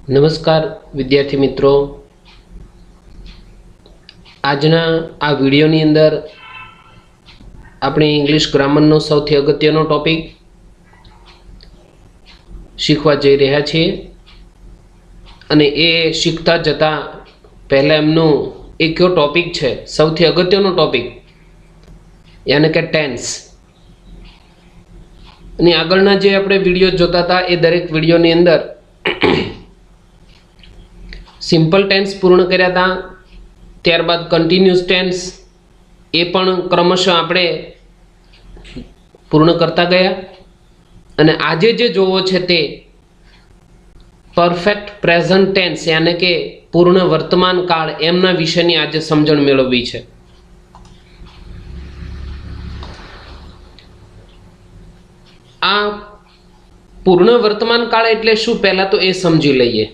નમસ્કાર વિદ્યાર્થી મિત્રો, આજના આ વિડીયોની અંદર આપણે ઇંગ્લિશ ગ્રામરનો સૌથી અગત્યનો ટોપિક શીખવા જઈ રહ્યા છીએ અને એ શીખતા જતા પહેલા એમનું એક કયો ટોપિક છે, સૌથી અગત્યનો ટોપિક યાને કે ટેન્સ. અને આગળના જે આપણે વિડીયો જોતા હતા એ દરેક વિડીયોની અંદર સિમ્પલ ટેન્સ પૂર્ણ કર્યા હતા, ત્યારબાદ કન્ટિન્યુઅસ ટેન્સ એ પણ ક્રમશઃ આપણે પૂર્ણ કરતા ગયા. અને આજે જે જોવો છે તે પરફેક્ટ પ્રેઝન્ટ ટેન્સ યાને કે પૂર્ણ વર્તમાન કાળ એમના વિશેની આજે સમજણ મેળવવી છે. આ પૂર્ણ વર્તમાન કાળ એટલે શું, પહેલા તો એ સમજી લઈએ.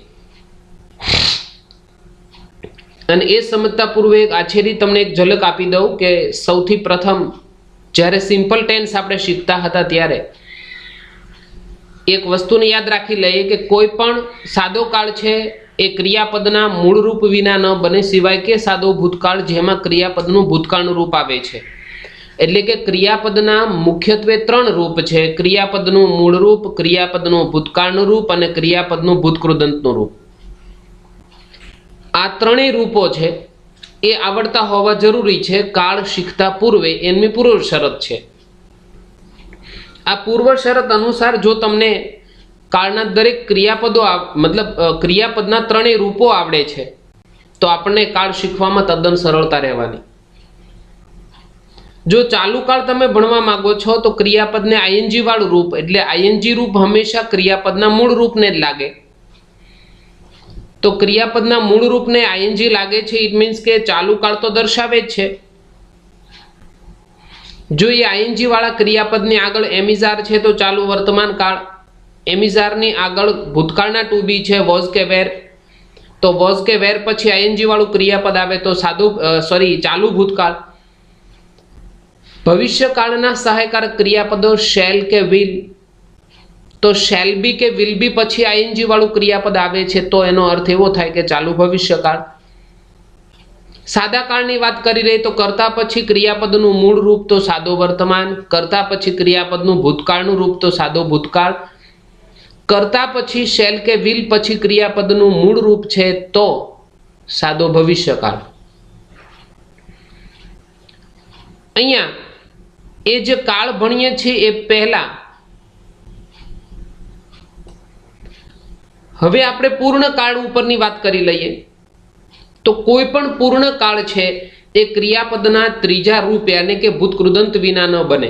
અને એ સમજતા પૂર્વે એક આછેરી તમને એક ઝલક આપી દઉં કે સૌથી પ્રથમ જ્યારે સિમ્પલ ટેન્સ આપણે શીખતા હતા ત્યારે એક વસ્તુને યાદ રાખી લઈએ કે કોઈ પણ સાદો કાળ છે એ ક્રિયાપદના મૂળ રૂપ વિના ન બને, સિવાય કે સાદો ભૂતકાળ જેમાં ક્રિયાપદનું ભૂતકાળનું રૂપ આવે છે. એટલે કે ક્રિયાપદના મુખ્યત્વે 3 રૂપ છે: ક્રિયાપદનું મૂળ રૂપ, ક્રિયાપદનું ભૂતકાળનું રૂપ અને ક્રિયાપદનું ભૂતકૃદંતનું રૂપ. આ ત્રણેય રૂપો છે એ આવડતા હોવા જરૂરી છે. કાળ શીખતા પૂર્વે એમની પૂર્વ શરત છે. આ પૂર્વ શરત અનુસાર જો તમને કાળના દરેક ક્રિયાપદો મતલબ ક્રિયાપદના ત્રણેય રૂપો આવડે છે તો આપણને કાળ શીખવામાં તદ્દન સરળતા રહેવાની. જો ચાલુ કાળ તમે ભણવા માંગો છો તો ક્રિયાપદને આઈએનજી વાળું રૂપ, એટલે આઈએનજી રૂપ હંમેશા ક્રિયાપદના મૂળ રૂપને જ લાગે. તો ક્રિયાપદના મૂળ રૂપને આઈએનજી લાગે છે, ઇટ મીન્સ કે ચાલુ કાળ તો દર્શાવે જ છે. જો એ આઈએનજી વાળા ક્રિયાપદની આગળ એમિઝાર છે તો ચાલુ વર્તમાન કાળ, એમિઝારની આગળ ભૂતકાળના ટુ બી છે વોઝ કે વેર, તો વોઝ કે વેર પછી આઈએનજી વાળું ક્રિયાપદ આવે તો ચાલુ ભૂતકાળ. ભવિષ્યકાળના સહાયકારક ક્રિયાપદો શેલ કે વિલ, તો શેલ બી કે વિલ બી પછી આઈએનજી વાળું ક્રિયાપદ આવે છે તો એનો અર્થ એવો થાય કે ચાલુ ભવિષ્યકાળ. સાદા કાળની વાત કરી રહી તો કરતા પછી ક્રિયાપદનું મૂળ રૂપ તો સાદો વર્તમાન, કરતા પછી ક્રિયાપદનું ભૂતકાળનું રૂપ તો સાદો ભૂતકાળ, કરતા પછી શેલ કે વિલ પછી ક્રિયાપદનું મૂળ રૂપ છે તો સાદો ભવિષ્યકાળ. અહીંયા એ જે કાળ ભણીએ છીએ એ પહેલા હવે આપણે પૂર્ણ કાળ ઉપરની વાત કરી લઈએ. તો કોઈ પણ પૂર્ણ કાળ છે એ ક્રિયાપદના ત્રીજા રૂપ યાને કે ભૂતકૃદંત વિના ન બને.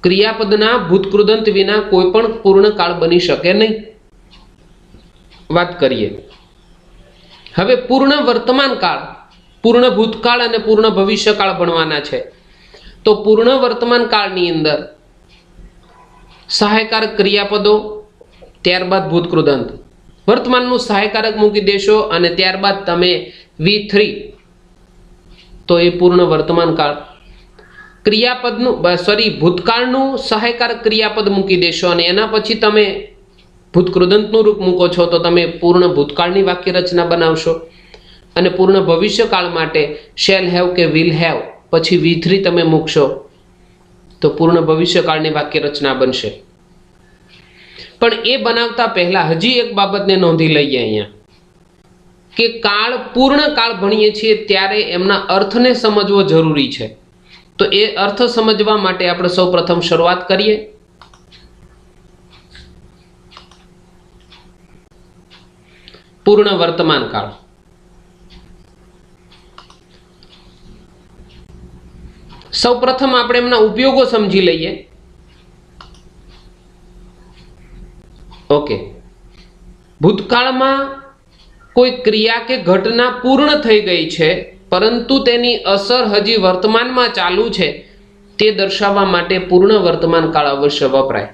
ક્રિયાપદના ભૂતકૃદંત વિના કોઈ પણ પૂર્ણ કાળ બની શકે નહીં. વાત કરીએ હવે પૂર્ણ વર્તમાન કાળ, પૂર્ણ ભૂતકાળ અને પૂર્ણ ભવિષ્યકાળ ભણવાના છે. તો પૂર્ણ વર્તમાન કાળની અંદર સહાયકારક ક્રિયાપદો, ત્યારબાદ ભૂતકૃદંત. વર્તમાનનું સહાયકારક મૂકી દેશો અને ત્યારબાદ તમે V3 તો એ પૂર્ણ વર્તમાન કાળ. ભૂતકાળનું સહાયકારક ક્રિયાપદ મૂકી દેશો અને એના પછી તમે ભૂતકૃદંતનું રૂપ મૂકો છો તો તમે પૂર્ણ ભૂતકાળની વાક્ય રચના બનાવશો. અને પૂર્ણ ભવિષ્યકાળ માટે શેલ હેવ કે વિલ હેવ પછી V3 તમે મૂકશો તો પૂર્ણ ભવિષ્યકાળની વાક્ય રચના બનશે. પણ એ બનાવતા પહેલા હજી એક બાબતને નોંધી લઈએ અહીંયા કે કાળ, પૂર્ણ કાળ ભણીએ છીએ ત્યારે એમના અર્થને સમજવો જરૂરી છે. તો એ અર્થ સમજવા માટે આપણે સૌ પ્રથમ શરૂઆત કરીએ. પૂર્ણ વર્તમાન કાળ. સૌ પ્રથમ આપણે એમના ઉપયોગો સમજી લઈએ. ઓકે, ભૂતકાળમાં કોઈ ક્રિયા કે ઘટના પૂર્ણ થઈ ગઈ છે પરંતુ તેની અસર હજી વર્તમાનમાં ચાલુ છે તે દર્શાવવા માટે પૂર્ણ વર્તમાન કાળ અવશ્ય વપરાય.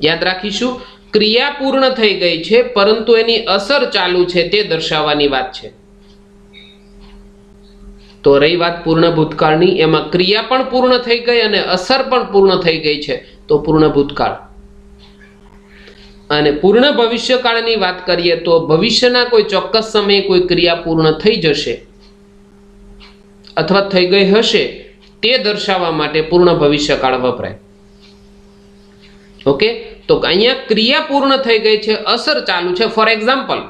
યાદ રાખીશું, ક્રિયા પૂર્ણ થઈ ગઈ છે પરંતુ એની અસર ચાલુ છે તે દર્શાવવાની વાત છે. તો રહી વાત પૂર્ણ ભૂતકાળની, એમાં ક્રિયા પણ પૂર્ણ થઈ ગઈ અને અસર પણ પૂર્ણ થઈ ગઈ છે તો પૂર્ણ ભૂતકાળ. અને પૂર્ણ ભવિષ્યકાળની વાત કરીએ તો ભવિષ્યના કોઈ ચોક્કસ સમયે કોઈ ક્રિયા પૂર્ણ થઈ જશે અથવા થઈ ગઈ હશે તે દર્શાવવા માટે પૂર્ણ ભવિષ્યકાળ વપરાય. ઓકે, તો અહીંયા ક્રિયા પૂર્ણ થઈ ગઈ છે, અસર ચાલુ છે. ફોર એક્ઝામ્પલ,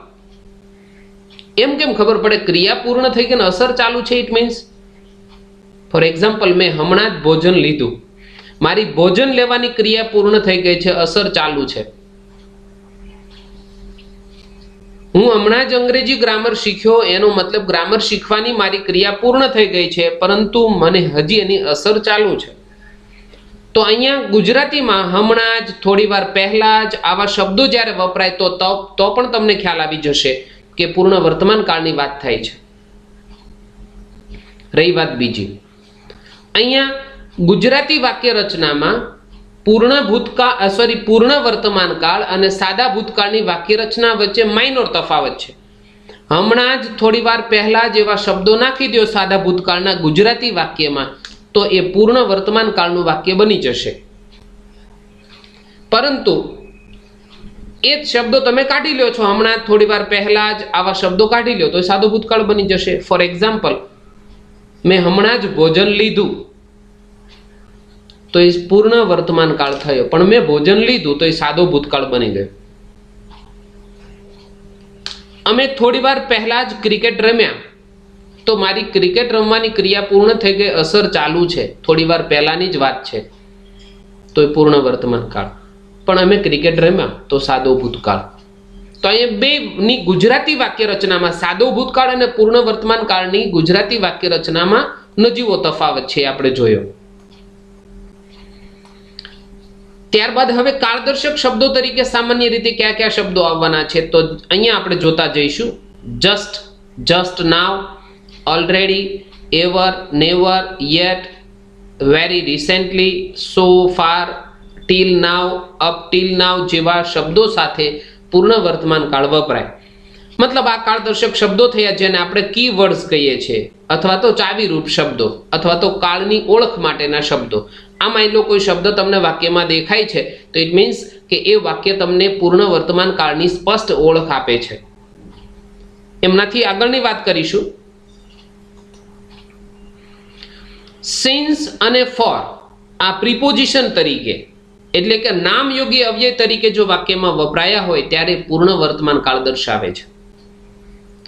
એમ કેમ ખબર પડે ક્રિયા પૂર્ણ થઈ ગઈ ને અસર ચાલુ છે? ઇટ મીન્સ, ફોર એક્ઝામ્પલ, મેં હમણાં જ ભોજન લીધું, મારી ભોજન લેવાની ક્રિયા પૂર્ણ થઈ ગઈ છે, અસર ચાલુ છે. હું હમણાં જ અંગ્રેજી ગ્રામર શીખ્યો, એનો મતલબ ગ્રામર શીખવાની મારી ક્રિયા પૂર્ણ થઈ ગઈ છે, પરંતુ મને હજી એની અસર ચાલુ છે. તો અહીંયા ગુજરાતીમાં હમણાં જ, થોડી વાર પહેલા જ આવા શબ્દો જ્યારે વપરાય તો પણ તમને ખ્યાલ આવી જશે કે પૂર્ણ વર્તમાન કાળની વાત થાય છે. રહી વાત બીજી, અહીંયા ગુજરાતી વાક્ય રચનામાં પૂર્ણ વર્તમાન કાળ અને સાદા ભૂતકાળની વાક્ય રચના વચ્ચે માઇનોર તફાવત છે. હમણાં જ, થોડી વાર પહેલા જ એવા શબ્દો નાખી દો સાદા ભૂતકાળના ગુજરાતી વાક્યમાં તો એ પૂર્ણ વર્તમાન કાળનું વાક્ય બની જશે. પરંતુ એ જ શબ્દો તમે કાઢી લ્યો છો, હમણાં થોડી વાર પહેલા જ આવા શબ્દો કાઢી લ્યો તો એ સાદો ભૂતકાળ બની જશે. ફોર એક્ઝામ્પલ, મેં હમણાં જ ભોજન લીધું તો એ પૂર્ણ વર્તમાન કાળ થયો, પણ મેં ભોજન લીધું તો એ સાદો ભૂતકાળ બની ગયો. અમે થોડી વાર પહેલા જ ક્રિકેટ રમ્યા તો મારી ક્રિકેટ રમવાની ક્રિયા પૂર્ણ થઈ ગઈ, અસર ચાલુ છે, થોડી વાર પહેલાની જ વાત છે, તો એ પૂર્ણ વર્તમાન કાળ. પણ અમે ક્રિકેટ રમ્યા તો સાદો ભૂતકાળ. તો અહીંયા બેની ગુજરાતી વાક્ય રચનામાં સાદો ભૂતકાળ અને પૂર્ણ વર્તમાન કાળની ગુજરાતી વાક્ય રચનામાં નજીવો તફાવત છે, આપણે જોયો. ત્યારબાદ હવે કાળદર્શક શબ્દો તરીકે સામાન્ય રીતે કયા કયા શબ્દો આવવાના છે તો અહીંયા આપણે જોતા જઈશું. Just, just now, already, ever, never, yet, very recently, so far, till now, up till now જેવા શબ્દો સાથે પૂર્ણ વર્તમાન કાળ વપરાય. મતલબ આ કાળદર્શક શબ્દો થયા જેને આપણે કી વર્ડ્સ કહીએ છીએ, અથવા તો ચાવીરૂપ શબ્દો, અથવા તો કાળની ઓળખ માટેના શબ્દો. આમાં એટલો કોઈ શબ્દ તમને વાક્યમાં દેખાય છે તો ઇટ મીન્સ કે એ વાક્ય તમને પૂર્ણ વર્તમાન કાળની સ્પષ્ટ ઓળખ આપે છે. એમનાથી આગળની વાત કરીશું. સિન્સ અને ફોર આ પ્રિપોઝિશન તરીકે, એટલે કે નામયોગી અવ્યય તરીકે જો વાક્યમાં વપરાયા હોય ત્યારે પૂર્ણ વર્તમાન કાળ દર્શાવે છે.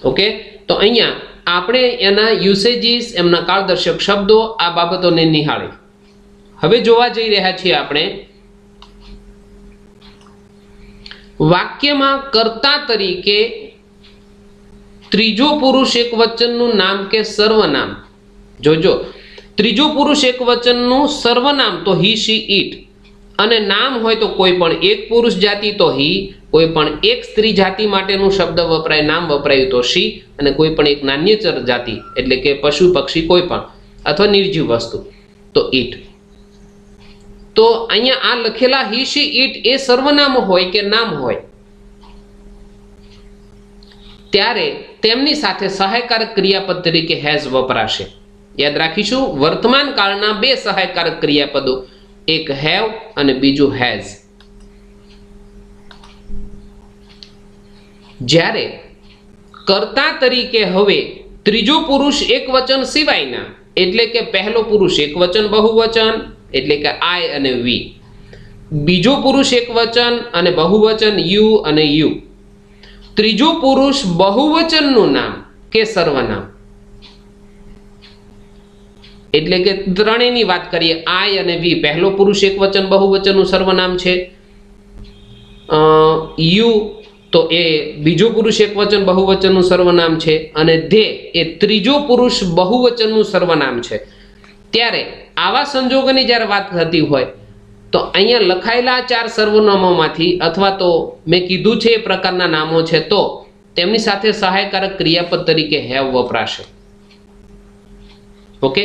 ઓકે, તો અહીંયા આપણે એના યુસેજીસ, એમના કાળદર્શક શબ્દો, આ બાબતોને નિહાળી હવે જોવા જઈ રહ્યા છીએ આપણે વાક્યમાં કર્તા તરીકે ત્રીજો પુરુષ એકવચનનું નામ કે સર્વનામ. જોજો, ત્રીજો પુરુષ એકવચનનું સર્વનામ તો હી, શી, ઇટ, અને નામ હોય તો કોઈ પણ એક પુરુષ જાતિ તો હી, કોઈ પણ એક સ્ત્રી જાતિ માટેનું શબ્દ વપરાય, નામ વપરાયું તો શી, અને કોઈ પણ એક નાન્યચર જાતિ એટલે કે પશુ, પક્ષી કોઈ પણ અથવા નિર્જીવ વસ્તુ તો ઇટ. તો અહીંયા આ લખેલા હી, શી, ઇટ એ સર્વનામ હોય કે નામ હોય ત્યારે તેમની સાથે સહાયકારક ક્રિયાપદ તરીકે હેઝ વપરાશે. યાદ રાખીશું, વર્તમાન કાળના બે સહાયકારક ક્રિયાપદો, એક હેવ અને બીજું હેઝ. જ્યારે કર્તા તરીકે હવે ત્રીજો પુરુષ એકવચન સિવાયના, એટલે કે પહેલો પુરુષ એકવચન બહુવચન એટલે કે આઈ અને વી, બીજો પુરુષ એકવચન અને બહુવચન યુ અને યુ, ત્રીજો પુરુષ બહુવચનનું નામ કે સર્વનામ, એટલે કે ત્રણેયની વાત કરીએ, આઈ અને વી પહેલો પુરુષ એકવચન બહુવચનનું સર્વનામ છે, યુ તો એ બીજો પુરુષ એકવચન બહુવચનનું સર્વનામ છે, અને ધે એ ત્રીજો પુરુષ બહુવચનનું સર્વનામ છે. ત્યારે આવા સંજોગોની જ્યારે વાત થતી હોય તો અહીંયા લખાયેલા ચાર સર્વનામોમાંથી અથવા તો મેં કીધું છે એ પ્રકારના નામો છે તો તેમની સાથે સહાયકારક ક્રિયાપદ તરીકે હેવ વપરાશે. ઓકે,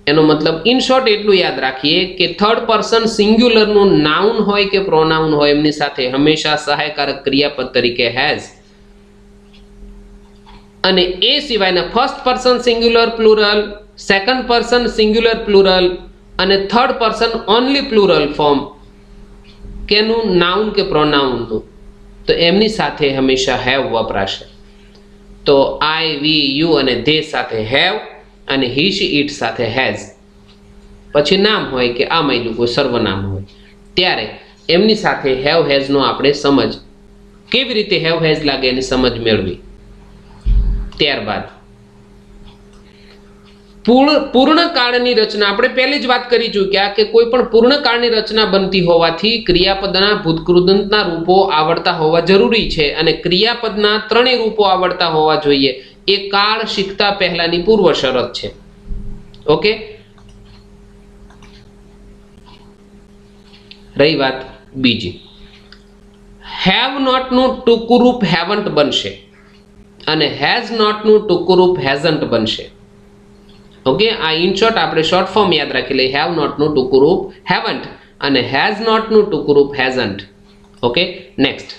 એનો મતલબ ઇન શોર્ટ એટલું યાદ રાખીએ કે થર્ડ પર્સન સિંગ્યુલરનું નાઉન હોય કે પ્રોનાઉન હોય એમની સાથે હંમેશા સહાયકારક ક્રિયાપદ તરીકે હેઝ, અને એ સિવાયના first person singular plural, second person singular plural અને third person only plural form કેનું નાઉન કે પ્રોનાઉનનું તો એમની સાથે હંમેશા હેવ વપરાશે. તો આઈ, વી, યુ અને ધે સાથે હેવ અને હી, શી, ઇટ સાથે હેઝ. પછી નામ હોય કે આ મહિલું કોઈ સર્વનામ હોય ત્યારે એમની સાથે હેવ હેઝનો આપણે સમજ કેવી રીતે હેવ હેઝ લાગે એની સમજ મેળવી. ત્યારબાદ પૂર્ણકાળની રચના આપણે પહેલી જ વાત કરી ચૂક્યા કે કોઈ પણ પૂર્ણકાળની રચના બનતી હોવાથી ક્રિયાપદના ભૂતકૃદંતના રૂપો આવડતા હોવા જરૂરી છે અને ક્રિયાપદના ત્રણેય રૂપો આવડતા હોવા જોઈએ. એ કાળ શીખતા પહેલાની પૂર્વ શરત છે. ઓકે, રહી વાત બીજી, હેવ નોટ નું ટૂંકું રૂપ હેવન્ટ બનશે અને હેઝ નોટ નું ટૂંકું રૂપ હેઝન્ટ બનશે. ઓકે, આ ઇન શોર્ટ આપણે શોર્ટ ફોર્મ યાદ રાખી લઈએ. હેવ નોટ નું ટૂંકું રૂપ હેવન્ટ અને હેઝ નોટ નું ટૂંકું રૂપ હેઝન્ટ. ઓકે, નેક્સ્ટ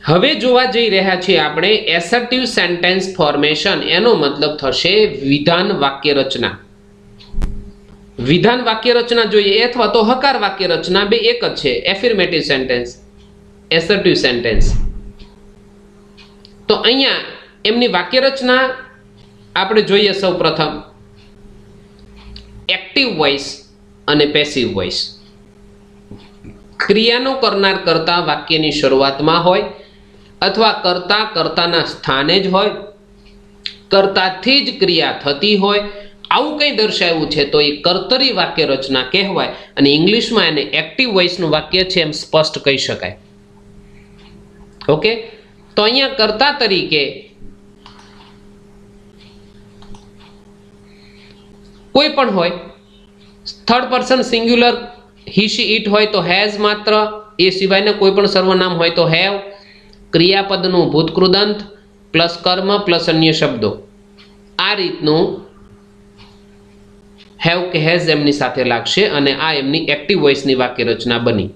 હવે જોવા જઈ રહ્યા છીએ આપણે એસર્ટિવ સેન્ટેન્સ ફોર્મેશન. એનો મતલબ થશે વિધાન વાક્ય રચના. વિધાન વાક્ય રચના જોઈએ અથવા તો હકાર વાક્ય રચના, બે એક જ છે. Affirmative sentence, assertive sentence. તો અહીંયા એમની વાક્ય રચના આપણે જોઈએ. સૌ પ્રથમ એક્ટિવ વોઇસ અને પેસિવ વોઇસ. ક્રિયાનો કરનાર કર્તા વાક્યની શરૂઆતમાં હોય અથવા કર્તાના સ્થાને જ હોય, કર્તાથી જ ક્રિયા થતી હોય, આવું કંઈ દર્શાવ્યું છે તો એ કર્તરી વાક્ય રચના કહેવાય અને ઇંગ્લિશમાં એને એક્ટિવ વોઇસનું વાક્ય છે એમ સ્પષ્ટ કહી શકાય. ઓકે, તો અહીંયા કર્તા તરીકે કોઈ પણ હોય, third person singular he, she, it હોય તો હેઝ માત્ર, એ સિવાયના કોઈ પણ સર્વનામ હોય તો હેવ, ક્રિયાપદનું ભૂતકૃદંત પ્લસ કર્મ પ્લસ અન્ય શબ્દો, આ રીતનું હેવ કે હેઝ એમની સાથે લાગશે અને આ એમની એક્ટિવ વોઇસની વાક્ય રચના બની.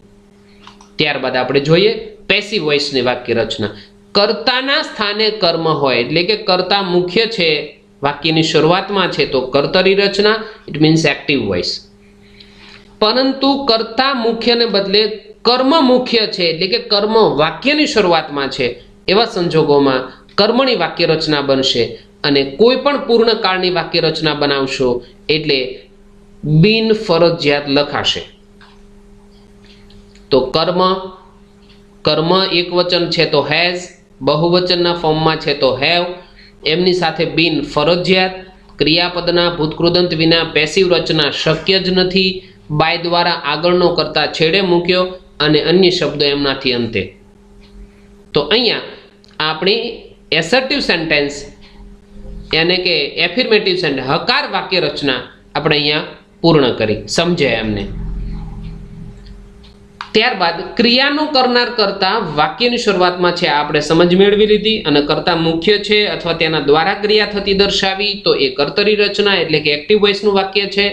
ત્યારબાદ આપણે જોઈએ પેસિવ વોઇસની વાક્ય રચના. કર્તાના સ્થાને કર્મ હોય એટલે કે કર્તા મુખ્ય છે, વાક્યની શરૂઆતમાં છે તો કર્તરી રચના, ઇટ મીન્સ એક્ટિવ વોઇસ. પરંતુ કર્તા મુખ્યને બદલે કર્મ મુખ્ય છે એટલે કે કર્મ વાક્યની શરૂઆતમાં છે, એવા સંજોગોમાં કર્મની વાક્ય રચના બનશે અને કોઈ પણ પૂર્ણકાળની વાક્ય રચના બનાવશો એટલે બિન ફરજિયાત લખાશે. તો કર્મ એક વચન છે તો હેઝ, બહુવચનના ફોર્મમાં છે તો હેવ, એમની સાથે બિન ફરજિયાત, ક્રિયાપદના ભૂતકૃદંત વિના પેસિવ રચના શક્ય જ નથી, બાય દ્વારા આગળનો કરતા છેડે મૂક્યો અને અન્ય શબ્દો એમનાથી અંતે. તો અહીંયા આપણી એસર્ટિવ સેન્ટેન્સ યાને કે એફર્મેટિવ સેન્ટેન્સ હકાર વાક્ય રચના આપણે અહીંયા પૂર્ણ કરી, સમજાય એમને. ત્યારબાદ ક્રિયાનો કરનાર કરતા વાક્યની શરૂઆતમાં છે આપણે સમજ મેળવી લીધી અને કરતા મુખ્ય છે અથવા તેના દ્વારા ક્રિયા થતી દર્શાવી તો એ કર્તરી રચના એટલે કે એક્ટિવ વોઇસનું વાક્ય છે.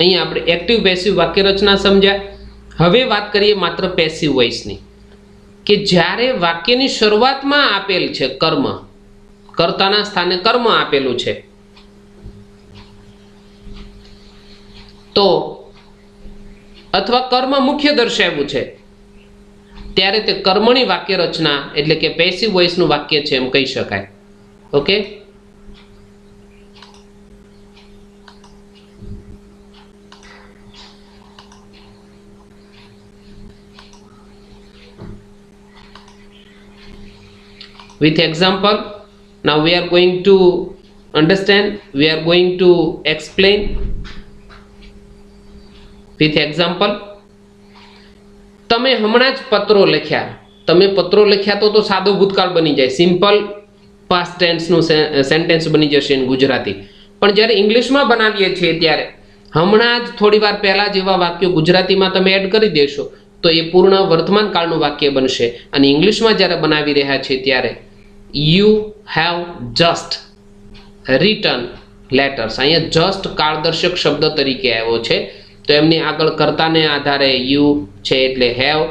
અહીંયા આપણે એક્ટિવ પેસિવ વાક્ય રચના સમજ્યા. હવે વાત કરીએ માત્ર પેસિવ વોઇસની કે જ્યારે વાક્યની શરૂઆતમાં આપેલ છે કર્મ, કર્તાના સ્થાને કર્મ આપેલું છે તો અથવા કર્મ મુખ્ય દર્શાવ્યું છે ત્યારે તે કર્મની વાક્ય રચના એટલે કે પેસિવ વોઇસનું વાક્ય છે એમ કહી શકાય. Okay, with example now we are going to understand, we are going to explain with example. તમે હમણાં જ પત્રો લખ્યા તો સાદો ભૂતકાળ બની જાય, સિમ્પલ પાસ્ટ ટેન્સનું સેન્ટેન્સ બની જશે ઇન ગુજરાતી. પણ જ્યારે ઇંગ્લિશમાં બનાવીએ છીએ ત્યારે હમણાં જ થોડી વાર પહેલા જેવા વાક્યો ગુજરાતીમાં તમે એડ કરી દેશો તો એ પૂર્ણ વર્તમાન કાળનું વાક્ય બનશે. અને ઇંગ્લિશમાં જ્યારે બનાવી રહ્યા છીએ ત્યારે you have just return letters. અહીંયા જસ્ટ કાળદર્શક શબ્દ તરીકે આવ્યો છે. તો એમની આગળ કર્તાને આધારે યુ છે એટલે હેવ,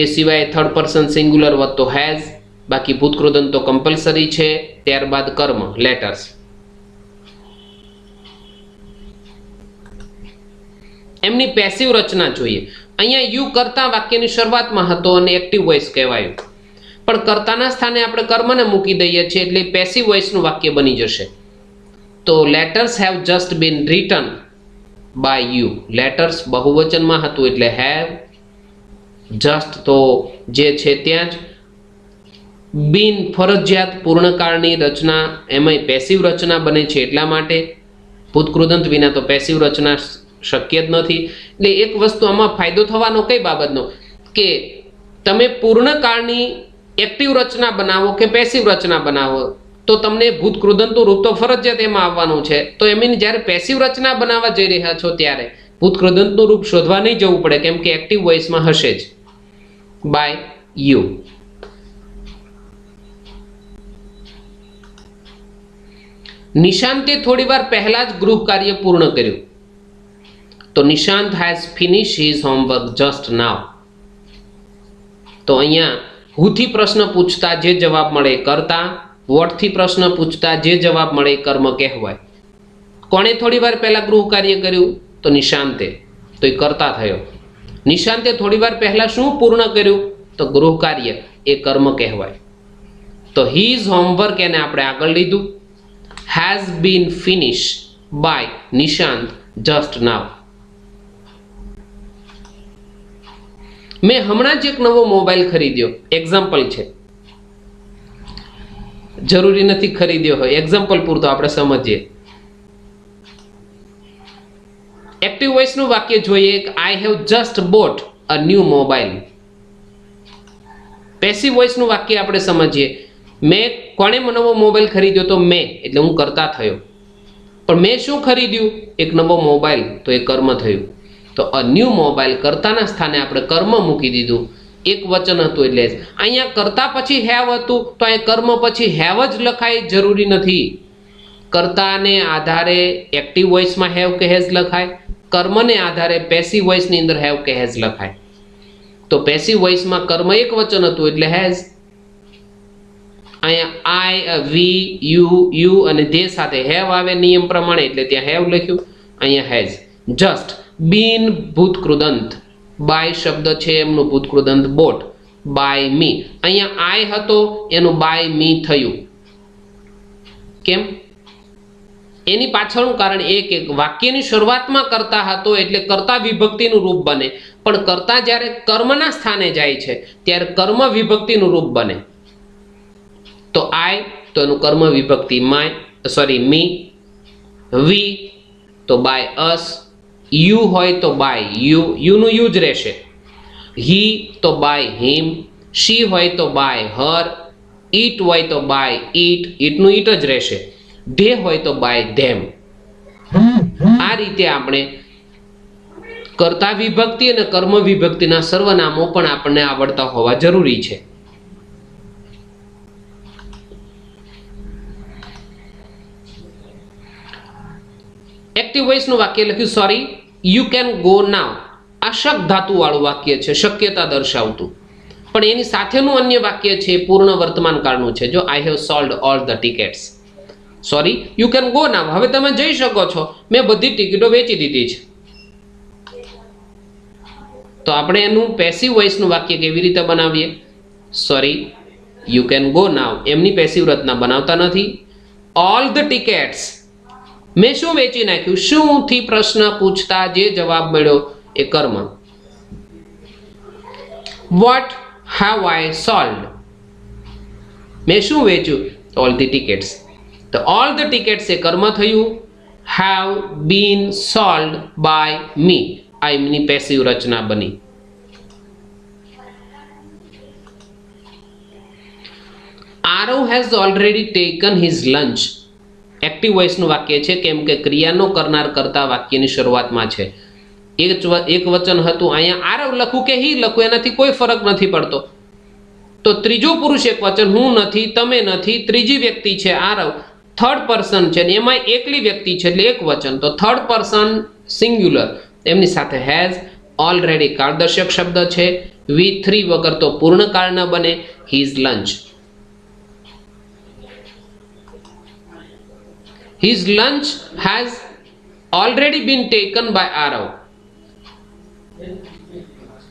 એ સિવાય થર્ડ પર્સન સિંગ્યુલર વધતો હેઝ, બાકી ભૂતકૃદંત તો કમ્પલસરી છે. ત્યારબાદ કર્મ લેટર્સ. એમની પેસિવ રચના જોઈએ. અહીંયા યુ કર્તા વાક્યની શરૂઆતમાં હતો અને એક્ટિવ વોઇસ કહેવાયું, પણ કર્તાના સ્થાને આપણે કર્મને મૂકી દઈએ છીએ એટલે પેસિવ વોઇસનું વાક્ય બની જશે. તો letters have just been written by you. Letters બહુવચનમાં હતું એટલે હેવ, જસ્ટ તો જે છે ત્યાં જ, બિન ફરજિયાત પૂર્ણકાળની રચના, એમાંય પેસિવ રચના બને છે એટલા માટે. ભૂતકૃદંત વિના તો પેસિવ રચના શક્ય જ નથી. એટલે એક વસ્તુ આમાં ફાયદો થવાનો કઈ બાબતનો કે તમે પૂર્ણકાળની એક્ટિવ રચના બનાવો કે પેસિવ રચના બનાવો તો તમને ભૂતકૃદંતનું રૂપ તો ફરજિયાત એમાં આવવાનું છે. તો એમની જ્યારે પેસિવ રચના બનાવવા જઈ રહ્યા છો ત્યારે ભૂતકૃદંતનું રૂપ શોધવા નહીં જવું પડે, કેમ કે એક્ટિવ વોઇસમાં હશે જ. By you. નિશાંતે થોડીવાર પહેલા જ ગૃહ કાર્ય પૂર્ણ કર્યું. તો Nishant has finish his homework just now. તો અહીંયા હુ થી પ્રશ્ન પૂછતા જે જવાબ મળે કર્તા, વોટ થી પ્રશ્ન પૂછતા જે જવાબ મળે કર્મ કહેવાય. કોણે થોડીવાર પહેલા ગૃહ કાર્ય કર્યું? તો નિશાંતે. તો એ કર્તા થયો. નિશાંતે થોડીવાર પહેલા શું પૂર્ણ કર્યું? તો ગૃહ કાર્ય. એ કર્મ કહેવાય. તો હિઝ હોમવર્ક એને આપણે આગળ લીધું. Has been finish by Nishant just now. મેં હમણાં જ એક નવો મોબાઈલ ખરીદ્યો. એક્ઝામ્પલ છે, જરૂરી નથી ખરીદ્યો હોય, એક્ઝામ્પલ પૂરતો આપણે સમજીએ. એક્ટિવ વોઇસનું વાક્ય જોઈએ. I have just bought a new mobile. Passive વોઇસનું વાક્ય આપણે સમજીએ. મેં કોણે નવો મોબાઈલ ખરીદ્યો? તો મેં, એટલે હું કર્તા થયો. પણ મેં શું ખરીદ્યું? એક નવો મોબાઈલ. તો એ કર્મ થયું. તો અ ન્યૂ મોબાઈલ કર્તાના સ્થાને આપણે કર્મ મૂકી દીધું. એક વચન હતું એટલે અહીંયા કર્તા પછી હેવ હતું તો અહીં કર્મ પછી હેવ જ લખાય જરૂરી નથી. કર્તાને આધારે એક્ટિવ વોઇસમાં હેવ કે હેઝ લખાય, કર્મને આધારે પેસિવ વોઇસની અંદર હેવ કે હેઝ લખાય. તો પેસિવ વોઇસમાં કર્મ એક વચન હતું એટલે હેઝ. અહીંયા આઈ, વી, યુ અને ધે સાથે હેવ આવે નિયમ પ્રમાણે એટલે ત્યાં હેવ લખ્યું. અહીંયા હેઝ. જસ્ટ બીન ભૂતકૃદંત. બાય શબ્દ છે એમનું ભૂતકૃદંત બોટ. By me. અહીંયા આઈ હતો એનું બાય મી થયું. કેમ? એની પાછળનું કારણ એ કે વાક્યની શરૂઆતમાં કર્તા હતો એટલે કર્તા વિભક્તિનું રૂપ બને, પણ કર્તા જ્યારે કર્મના સ્થાને જાય છે ત્યારે કર્મ વિભક્તિનું રૂપ બને. તો આઈ તો એનું કર્મ વિભક્તિ મી. વી તો બાય અસ. યુ હોય તો બાય યુનું યુ જ રહેશે. હી તો બાય હિમ. શી હોય તો બાય હર. ઈટ હોય તો બાય ઈટનું ઈટ જ રહેશે. ધે હોય તો બાય ધેમ. આ રીતે આપણે કર્તા વિભક્તિ અને કર્મ વિભક્તિના સર્વનામો પણ આપણને આવડતા હોવા જરૂરી છે. એક્ટિવ વોઇસનું વાક્ય લખ્યું sorry you can go now. આ શક ધાતુ વાળું વાક્ય છે, શક્યતા દર્શાવતું. પણ એની સાથેનું અન્ય વાક્ય છે પૂર્ણ વર્તમાન કાળનું છે. જો I have sold all the tickets. Sorry you can go now. હવે તમે જઈ શકો છો, મેં બધી ટિકિટો વેચી દીધી છે. તો આપણે એનું પેસિવ વોઇસનું વાક્ય કેવી રીતે બનાવીએ? Sorry you can go now. એમની પેસિવ રચના બનાવતા નથી. All the tickets. મેં શું વેચી નાખ્યું? શું થી પ્રશ્ન પૂછતા જે જવાબ મળ્યો એ કર્મ. What have I sold. મેં શું વેચ્યું? All the tickets. તો ઓલ ધ ટિકિટ્સ એ કર્મ થયું. Have been sold by me. આ એમની પેસિવ રચના બની. Aarav has already taken his lunch. Active વોઇસનું વાક્ય છે કેમ કે ક્રિયાનો કરનાર કરતા વાક્યની શરૂઆતમાં છે. એક વચન હતું, અહીંયા આરવ લખું કે હી લખું એનાથી કોઈ ફરક નથી પડતો. તો ત્રીજો પુરુષ એક વચન, હું નથી, તમે નથી, ત્રીજી વ્યક્તિ છે આરવ, થર્ડ પર્સન છે ને એમાં એકલી વ્યક્તિ છે એટલે એક વચન. તો થર્ડ પર્સન સિંગ્યુલર, એમની સાથે હેઝ ઓલરેડી કાળદર્શક શબ્દ છે. V3 વગર તો પૂર્ણકાળ ન બને. His lunch, his lunch has already been taken by Aarav.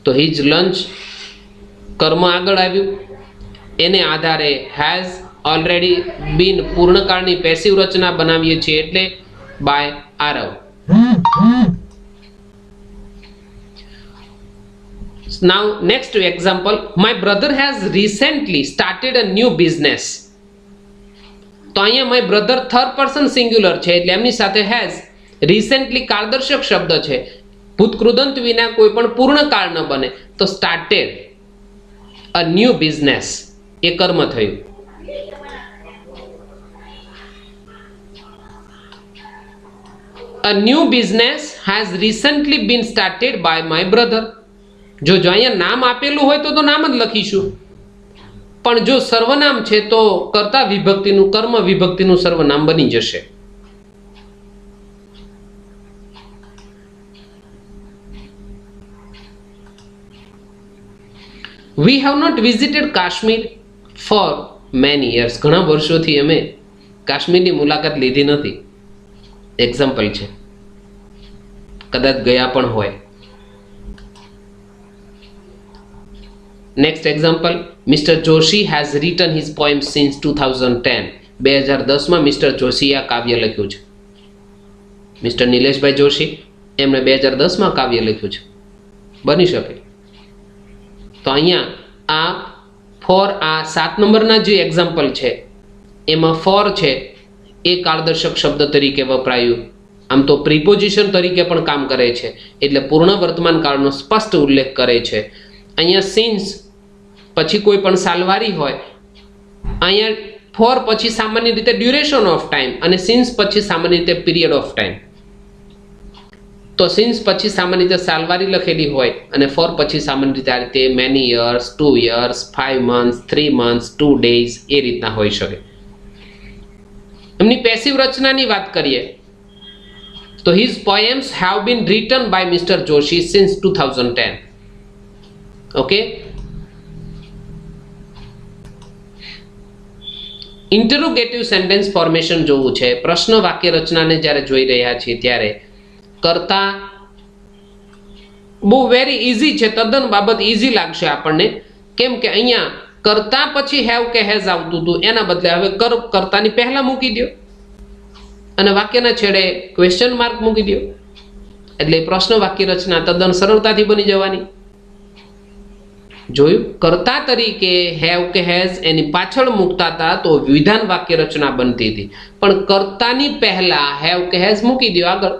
તો હિઝ લંચ કર્મ આગળ આવ્યું, એને આધારે હેઝ ઓલરેડી બીન પૂર્ણકાળની પેસિવ રચના બનાવીએ છીએ એટલે by Aarav. Now next example, my brother has recently started a new business. તો અહીંયા my brother third person singular છે એટલે એમની સાથે has, recently કાળદર્શક શબ્દ છે, ભૂતકૃદંત વિના કોઈ પણ પૂર્ણકાળ ન બને. તો started a new business એ કર્મ થયું. A new business has recently been started by my brother. જો અહીંયા નામ આપેલું હોય તો નામ જ લખીશું, પણ જો સર્વનામ છે તો કર્તા વિભક્તિનું કર્મ વિભક્તિનું સર્વનામ બની જશે. We have not visited Kashmir for many years. ઘણા વર્ષોથી અમે કાશ્મીરની મુલાકાત લીધી નથી. એક્ઝામ્પલ છે, કદાચ ગયા પણ હોય. Next example, mister Joshi has written his poem since 2010. 2010માં મિસ્ટર જોશીએ આ કાવ્ય લખ્યું છે. મિસ્ટર નિલેશભાઈ જોશી એમણે 2010માં કાવ્ય લખ્યું છે, બની શકે. તો અહીંયા આ ફોર, આ 7 નંબરના જે એક્ઝામ્પલ છે એમાં ફોર છે એ કાળદર્શક શબ્દ તરીકે વપરાયું. આમ તો પ્રિપોઝિશન તરીકે પણ કામ કરે છે એટલે પૂર્ણ વર્તમાન કાળનો સ્પષ્ટ ઉલ્લેખ કરે છે. અહીંયા સિન્સ પછી કોઈ પણ સાલવારી હોય, અહીંયા ફોર પછી સામાન્ય રીતે ડ્યુરેશન ઓફ ટાઈમ અને સિન્સ પછી સામાન્ય રીતે પીરિયડ ઓફ ટાઈમ. તો સિન્સ પછી સામાન્ય રીતે સાલવારી લખેલી હોય અને ફોર પછી સામાન્ય રીતે આ રીતે many years, 2 years, 5 months, 3 months, 2 days એ રીતના હોઈ શકે. એમની પેસિવ રચનાની વાત કરીએ તો his poems have been written by Mr. Joshi since 2010. Okay, interrogative sentence formation જોવું છે. પ્રશ્ન વાક્ય રચનાને જ્યારે જોઈ રહ્યા છીએ ત્યારે કરતા બહુ વેરી ઇઝી છે, તદ્દન બાબત ઇઝી લાગશે આપણને, કેમ કે અહીંયા કરતા પછી હેવ કે હેઝ આવતું હતું એના બદલે હવે કરતાની પહેલા મૂકી દો અને વાક્યના છેડે ક્વેશ્ચન માર્ક મૂકી દો એટલે પ્રશ્ન વાક્ય રચના તદ્દન સરળતાથી બની જવાની. જોયું, કરતા તરીકે હેવ કે હેઝ એની પાછળ મૂકતા હતા તો વિધાન વાક્ય રચના બનતી હતી, પણ કર્તાની પહેલા હેવ કે હેઝ મૂકી દો, આગળ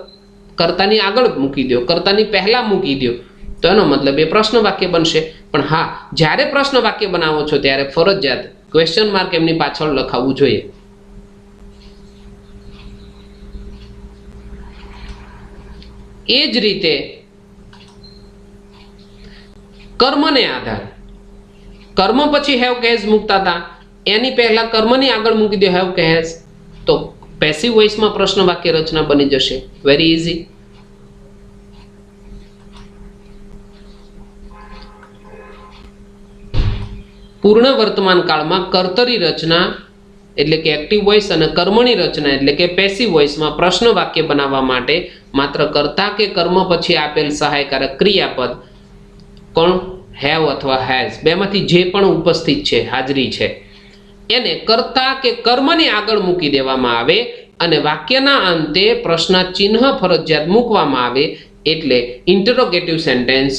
કર્તાની આગળ મૂકી દો, કર્તાની પહેલા મૂકી દો તો એનો મતલબ એ પ્રશ્ન વાક્ય બનશે. પણ હા, જ્યારે પ્રશ્ન વાક્ય બનાવો છો ત્યારે ફરજિયાત ક્વેશ્ચન માર્ક એમની પાછળ લખાવવું જોઈએ. એ જ રીતે કર્મને આધારે કર્મ પછી હેવ કે હેઝ મૂકતા હતા, એની પહેલા કર્મની આગળ મૂકી દો હેવ કે હેઝ, તો પેસિવ વોઇસમાં પ્રશ્ન વાક્ય રચના બની જશે. Very easy. પૂર્ણ વર્તમાન કાળમાં કર્તરી રચના એટલે કે એક્ટિવ વોઇસ અને કર્મણી રચના એટલે કે પેસિવ વોઇસમાં પ્રશ્ન વાક્ય બનાવવા માટે માત્ર કર્તા કે કર્મ પછી આપેલ સહાયકારક ક્રિયાપદ કોણ, હેવ અથવા હેઝ, બેમાંથી જે પણ ઉપસ્થિત છે, હાજરી છે, એને કર્તા કે કર્મની આગળ મૂકી દેવામાં આવે અને વાક્યના અંતે પ્રશ્ન ચિહ્ન ફરજિયાત મૂકવામાં આવે એટલે ઇન્ટરોગેટિવ સેન્ટેન્સ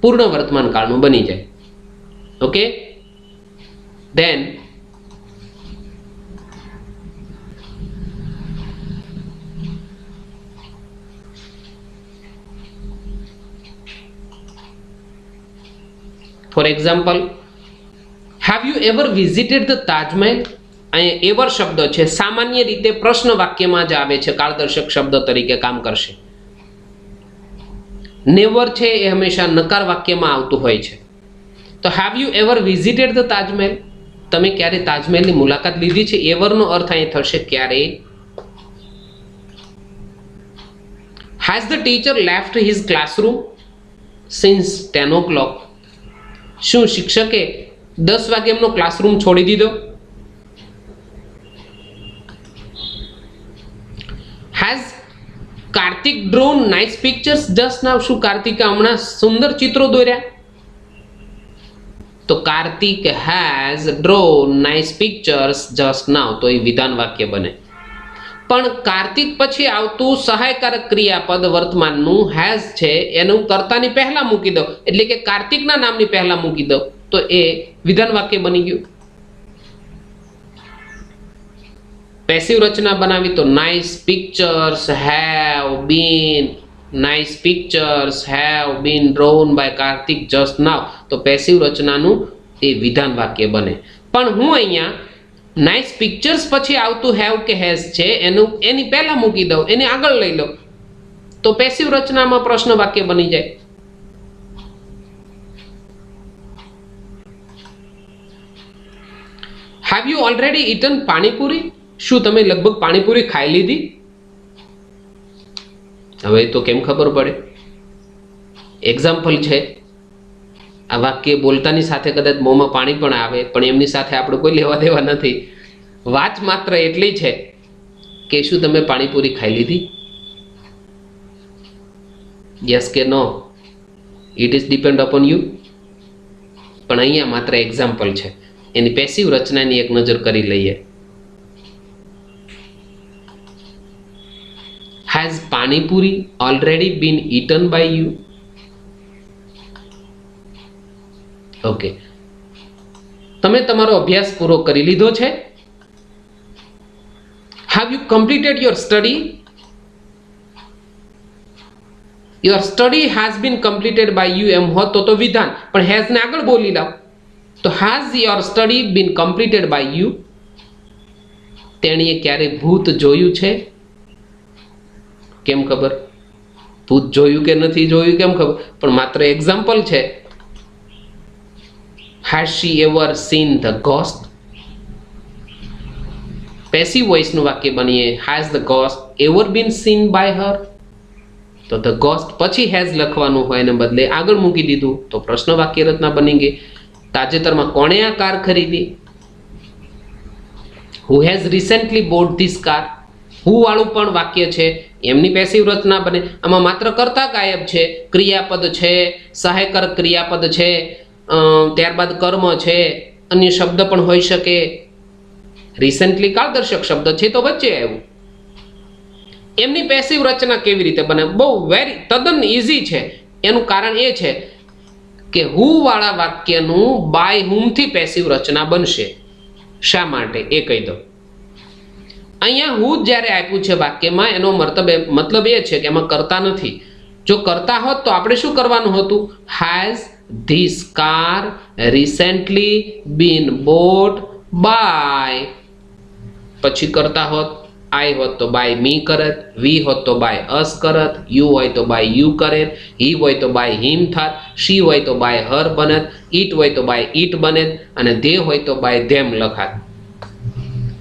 પૂર્ણ વર્તમાન કાળનું બની જાય. Okay, then for example, have you ever visited the Taj Mahal? અહીંયા એવર શબ્દ છે, સામાન્ય રીતે પ્રશ્ન વાક્યમાં જ આવે છે, કાળદર્શક શબ્દ તરીકે કામ કરશે. નેવર છે એ હંમેશા નકાર વાક્યમાં આવતું હોય છે. તો have you ever visited the Taj Mahal? તમે ક્યારે તાજમહેલની મુલાકાત લીધી છે? એવરનો અર્થ અહીં થશે ક્યારે. Has the teacher left his classroom since 10 o'clock? શું શિક્ષકે 10 વાગે એમનો ક્લાસરૂમ છોડી દીધો? Has Kartik drawn nice pictures just now? શું કાર્તિકે હમણાં સુંદર ચિત્રો દોર્યા? તો Kartik has drawn nice pictures just now, તો એ વિધાન વાક્ય બને. પણ કાર્તિક પછી આવતું સહાયકારક ક્રિયાપદ વર્તમાનનું હેઝ છે એનું કર્તાની પહેલા મૂકી દો, એટલે કે કાર્તિકના નામની પહેલા મૂકી દો, તો એ વિધાન વાક્ય બની ગયું. પેસિવ રચના બનાવી તો nice pictures have been drawn by Kartik just now, તો પેસિવ રચનાનું એ વિધાન વાક્ય બને. પણ હું અહીંયા નાઇસ પિક્ચર્સ પછી આવતું હેવ કે હેઝ છે એની પહેલા મૂકી દઉં, એની આગળ લઈ લો, તો પેસિવ રચનામાં પ્રશ્ન વાક્ય બની જાય. Have you already eaten panipuri? શું તમે લગભગ પાણીપુરી ખાઈ લીધી? હવે તો કેમ ખબર પડે? એક્ઝામ્પલ છે. આ વાક્ય બોલતાની સાથે કદાચ મોંમાં પાણી પણ આવે, પણ એમની સાથે આપણે કોઈ લેવા દેવા નથી. વાત માત્ર એટલી છે કે શું તમે પાણીપુરી ખાઈ લીધી? યસ કે no, it is depend upon you. પણ અહીંયા માત્ર એક્ઝામ્પલ છે. એની પેસિવ રચનાની એક નજર કરી લઈએ. Has panipuri already been eaten by you? Okay, તમે તમારો અભ્યાસ પૂરો કરી લીધો છે? Have you completed your study? Your study has been completed by you એમ હોત તો વિધાન, પણ હેઝ ને આગળ બોલી લાવ. તો has your study been completed by you? તેણીએ ક્યારે ભૂત જોયું છે? કેમ ખબર? ભૂત જોયું કે નથી જોયું કેમ ખબર? પણ માત્ર એક્ઝામ્પલ છે. Has she ever seen the ghost? Passive વોઇસનું વાક્ય બનીએ has the ghost ever been seen by her? તો the ghost પછી has લખવાનું હોય ને બદલે આગળ મૂકી દીધું તો પ્રશ્ન વાક્ય રચના બની ગઈ. તાજેતરમાં કોણે આ કાર ખરીદી? Who has recently bought this car? હું વાળું પણ વાક્ય છે, એમની પેસિવ રચના બને. આમાં માત્ર કર્તા ગાયબ છે, ક્રિયાપદ છે, સહાયકારક ક્રિયાપદ છે, ત્યારબાદ કર્મ છે, અન્ય શબ્દ પણ હોઈ શકે. રિસેન્ટલી કાળદર્શક શબ્દ છે તો વચ્ચે આવ્યું. એમની પેસિવ રચના કેવી રીતે બને? બહુ તદ્દન ઇઝી છે. એનું કારણ એ છે કે હું વાળા વાક્યનું બાય હુમથી પેસિવ રચના બનશે. શા માટે એ કહી દો. અહીંયા હું જ્યારે આપ્યું છે વાક્યમાં એનો મતલબ એ છે કે એમાં કરતા નથી. જો કરતા હોત તો આપણે શું કરવાનું હતું? Has this car recently been bought by, પછી કરતા હોત આઈ હોત તો બાય મી કરત, વી હોત તો બાય અસ કરત, યુ હોય તો બાય યુ કરત, હી હોય તો બાય હિમ થાત, શી હોય તો બાય હર બનત, ઈટ હોય તો બાય ઈટ બનત, અને ધે હોય તો બાય ધેમ લખાત.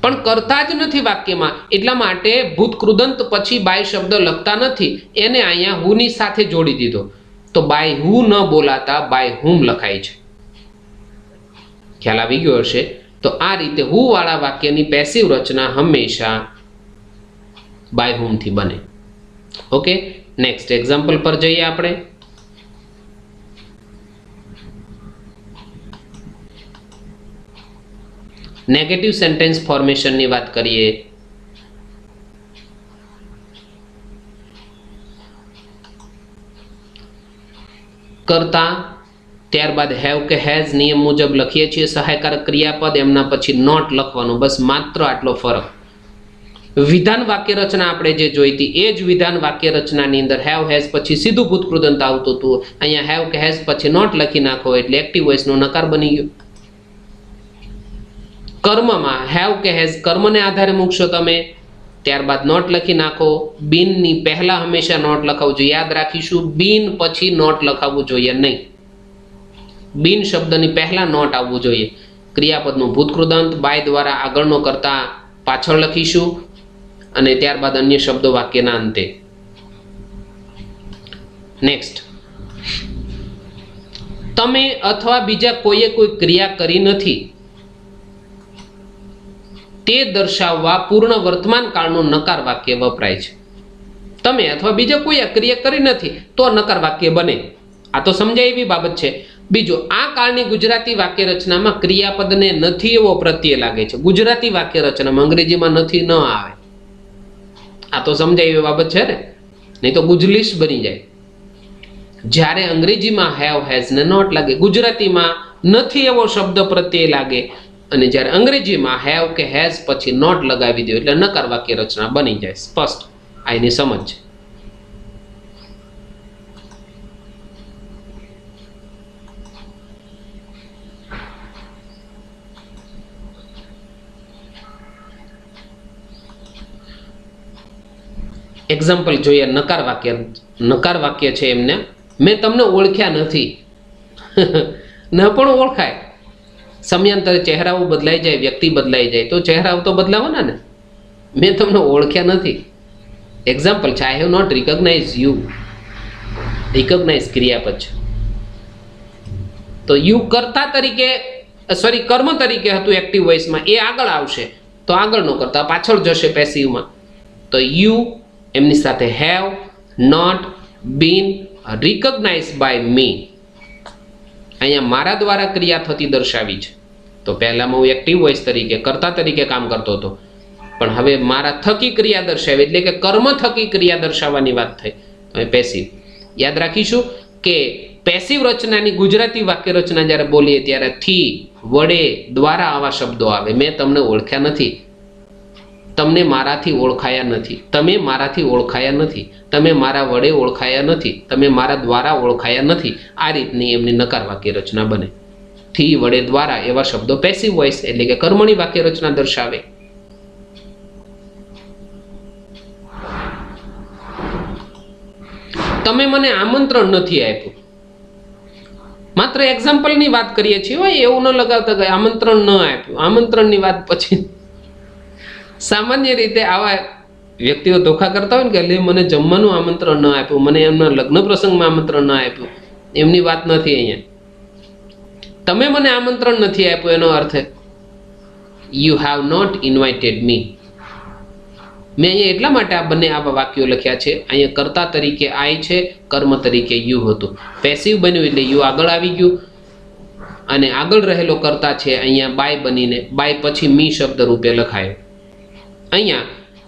પણ કરતા જ નથી વાક્યમાં, એટલા માટે ભૂતકૃદંત પછી બાય શબ્દ લખતા નથી. એને અહીંયા હુની સાથે જોડી દીધો તો બાય હુ ન બોલાતા બાય હુમ લખાય છે. ખ્યાલ આવી ગયો હશે? તો આ રીતે હુ વાળા વાક્યની પેસિવ રચના હંમેશા બાય હુમ થી બને. ઓકે, નેક્સ્ટ એક્ઝામ્પલ પર જઈએ આપણે. નેગેટિવ સેન્ટેન્સ ફોર્મેશનની વાત કરીએ. કરતા ત્યારબાદ હેવ કે હેઝ નિયમ મુજબ લખીએ છીએ સહાયકારક ક્રિયાપદ, એમના પછી નોટ લખવાનું, બસ માત્ર આટલો ફરક. વિધાન વાક્ય રચના આપણે જે જોઈતી એ જ વિધાન વાક્ય રચનાની અંદર હેવ હેઝ પછી સીધું ભૂતકૃદંત આવતું હતું. અહીંયા હેવ કે હેઝ પછી નોટ લખી નાખો એટલે એક્ટિવ વોઇસનો નકાર બની ગયો. કર્મમાં હેવ કે હેઝ કર્મને આધારે મૂકશો તમે ત્યારબાદ નોટ લખી નાખો. બીનની પહેલા હંમેશા નોટ લખાવવું જોઈએ. યાદ રાખીશું, બીન પછી નોટ લખાવવું જોઈએ નહીં. બીન શબ્દની પહેલા નોટ આવવું જોઈએ. ક્રિયાપદનું ભૂતકૃદંત બાય દ્વારા આગળનો કરતા પાછળ લખીશું અને ત્યારબાદ અન્ય શબ્દો વાક્યના અંતે. નેક્સ્ટ, તમે અથવા બીજા કોઈએ કોઈ ક્રિયા કરી નથી તે દર્શાવવા પૂર્ણ વર્તમાન કાળનું નકાર વાક્ય વપરાય છે. તમે અથવા બીજા કોઈ ક્રિયા કરી નથી તો નકાર વાક્ય બને. આ તો સમજાય એવી બાબત છે. બીજું, આ કાળની ગુજરાતી વાક્ય રચનામાં ક્રિયાપદને નથી એવો પ્રત્યય લાગે છે. ગુજરાતી વાક્ય રચનામાં, અંગ્રેજીમાં નથી ન આવે. આ તો સમજાય એવી બાબત છે ને, નહીં તો ગુજલીશ બની જાય. જ્યારે અંગ્રેજીમાં હેવ હેઝ ને નોટ લાગે, ગુજરાતીમાં નથી એવો શબ્દ પ્રત્યય લાગે, અને જ્યારે અંગ્રેજીમાં હેવ કે હેઝ પછી નોટ લગાવી દો એટલે નકાર વાક્ય રચના બની જાય. સ્પષ્ટ આ એની સમજ છે. એક્ઝામ્પલ જોઈએ. નકાર વાક્ય છે એમને, મેં તમને ઓળખ્યા નથી. ન પણ ઓળખાય. સમયાંતરે ચહેરાઓ બદલાઈ જાય, વ્યક્તિ બદલાઈ જાય તો ચહેરાઓ તો બદલાવાના ને. મેં તમને ઓળખ્યા નથી. એક્ઝામ્પલ છે, I have not recognise you. Recognise ક્રિયાપદ છે. તો યુ કર્તા તરીકે, સોરી કર્મ તરીકે હતું એક્ટિવ વોઇસમાં, એ આગળ આવશે તો આગળનો કરતા પાછળ જશે પેસિવમાં. તો યુ એમની સાથે have, not, been, recognise by me. અહીંયા મારા દ્વારા ક્રિયા થતી દર્શાવી છે. તો પહેલામાં હું એક્ટિવ વોઇસ તરીકે, કર્તા તરીકે કામ કરતો હતો, પણ હવે મારા થકી ક્રિયા દર્શાવી, એટલે કે કર્મ થકી ક્રિયા દર્શાવવાની વાત થઈ. હવે પેસિવ. યાદ રાખીશું કે પેસિવ રચનાની ગુજરાતી વાક્ય રચના જ્યારે બોલીએ ત્યારે થી, વડે, દ્વારા આવા શબ્દો આવે. મેં તમને ઓળખ્યા નથી, તમને મારાથી ઓળખાયા નથી, તમે મારાથી ઓળખાયા નથી, તમે મારા વડે ઓળખાયા નથી, તમે મારા દ્વારા ઓળખાયા નથી. આ રીતની એમની નકાર વાક્ય રચના બને. થી, વડે, દ્વારા એવા શબ્દો પેસિવ વોઇસ એટલે કે કર્મણી વાક્ય રચના દર્શાવે. તમે મને આમંત્રણ નથી આપ્યું. માત્ર એક્ઝામ્પલની વાત કરીએ છીએ, એવું ન લગાવતા કે આમંત્રણ ન આપ્યું. આમંત્રણની વાત પછી સામાન્ય રીતે આવા વ્યક્તિઓ ધોખા કરતા હોય ને કે લે મને જમવાનું આમંત્રણ ન આપ્યું, મને એમના લગ્ન પ્રસંગમાં આમંત્રણ ન આપ્યું. એમની વાત નથી અહીંયા. તમે મને આમંત્રણ નથી આપ્યું એનો અર્થ યુ હેવ નોટ ઇન્વાઇટેડ મી. મેં અહીંયા એટલા માટે આ બંને આવા વાક્યો લખ્યા છે. અહીંયા કર્તા તરીકે આઈ છે, કર્મ તરીકે યુ હતું. પેસિવ બન્યું એટલે યુ આગળ આવી ગયું, અને આગળ રહેલો કર્તા છે અહીંયા બાય બનીને બાય પછી મી શબ્દ રૂપે લખાયો. અહીંયા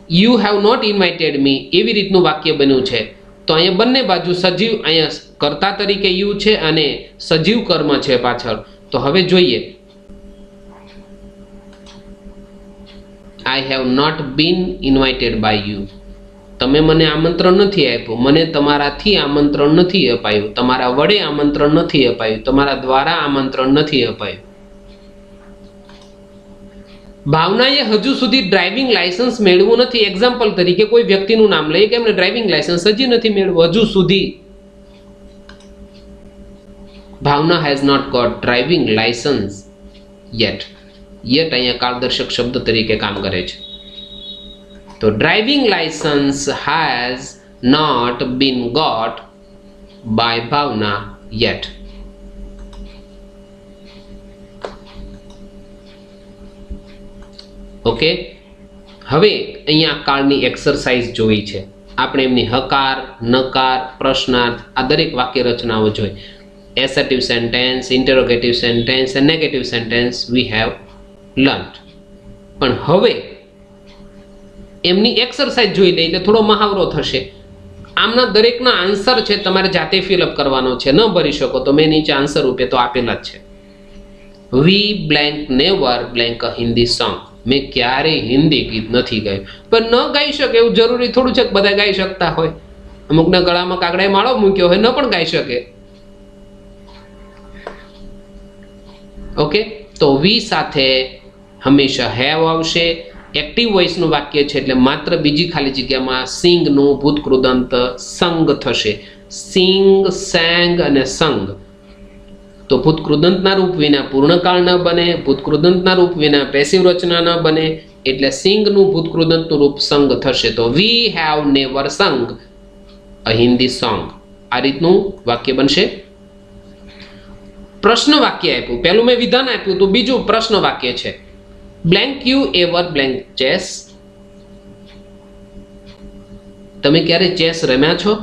યુ હેવ નોટ ઇન્વાઇટેડ મી એવી રીતનું વાક્ય બન્યું છે. તો અહીંયા બંને બાજુ સજીવ, અહીંયા કર્તા તરીકે યુ છે અને સજીવ કર્મ છે પાછળ. તો હવે જોઈએ, I have not been invited by you. તમે મને આમંત્રણ નથી આપ્યું, મને તમારાથી આમંત્રણ નથી અપાયું, તમારા વડે આમંત્રણ નથી અપાયું, તમારા દ્વારા આમંત્રણ નથી અપાયું. ભાવનાએ હજુ સુધી ડ્રાઇવિંગ લાયસન્સ મેળવ્યું નથી. એક્ઝામ્પલ તરીકે કોઈ વ્યક્તિનું નામ લઈએ કે એમને ડ્રાઇવિંગ લાયસન્સ હજી નથી મેળવ્યું, હજુ સુધી. Bhavna has not got driving licence yet. Yet અહીંયા કાળદર્શક શબ્દ તરીકે કામ કરે છે. તો driving licence has not been got by Bhavna yet. Okay, હવે અહીંયા કાળની એક્સરસાઇઝ જોઈ છે આપણે. એમની હકાર, નકાર, પ્રશ્નાર્થ આ દરેક વાક્ય રચનાઓ જોઈ. એસર્ટિવ સેન્ટેન્સ, ઇન્ટરોગેટિવ સેન્ટેન્સ અને negative sentence we have learned. પણ હવે એમની એક્સરસાઇઝ જોઈ લઈએ એટલે થોડો મહાવરો થશે. આમના દરેકના આન્સર છે તમારે જાતે ફિલઅપ કરવાનો છે. ન ભરી શકો તો મેં નીચે આન્સર રૂપે તો આપેલા જ છે. વી બ્લેન્ક નેવર બ્લેન્ક અ હિન્દી સોંગ. મેં ક્યારેય હિન્દી ગીત નથી ગાયું. પણ ન ગાઈ શકે એવું જરૂરી થોડું છે કે બધા ગાઈ શકતા હોય. અમુકના ગળામાં કાગડાએ માળો મૂક્યો હોય, ન પણ ગાઈ શકે. ઓકે, તો વી સાથે હંમેશા હેવ આવશે. એક્ટિવ વોઇસનું વાક્ય છે એટલે માત્ર બીજી ખાલી જગ્યામાં સિંગનું ભૂતકૃદંત સંગ થશે. સિંગ, સેંગ અને સંગ. તો ભૂતકૃદંતના રૂપ વિના પૂર્ણકાળ ન બને, ભૂતકૃદંતના રૂપ વિના પેસિવ રચના ન બને, એટલે સિંગનું ભૂતકૃદંતનું રૂપ સંગ થશે. તો વી હેવ નેવર સંગ અ હિન્દી સોંગ. આ રીતનું વાક્ય બનશે. પ્રશ્ન વાક્ય આપ્યું, પહેલું મેં વિધાન આપ્યું તો બીજું પ્રશ્ન વાક્ય છે. Blank you ever blank chess. તમે ક્યારે ચેસ રમ્યા છો?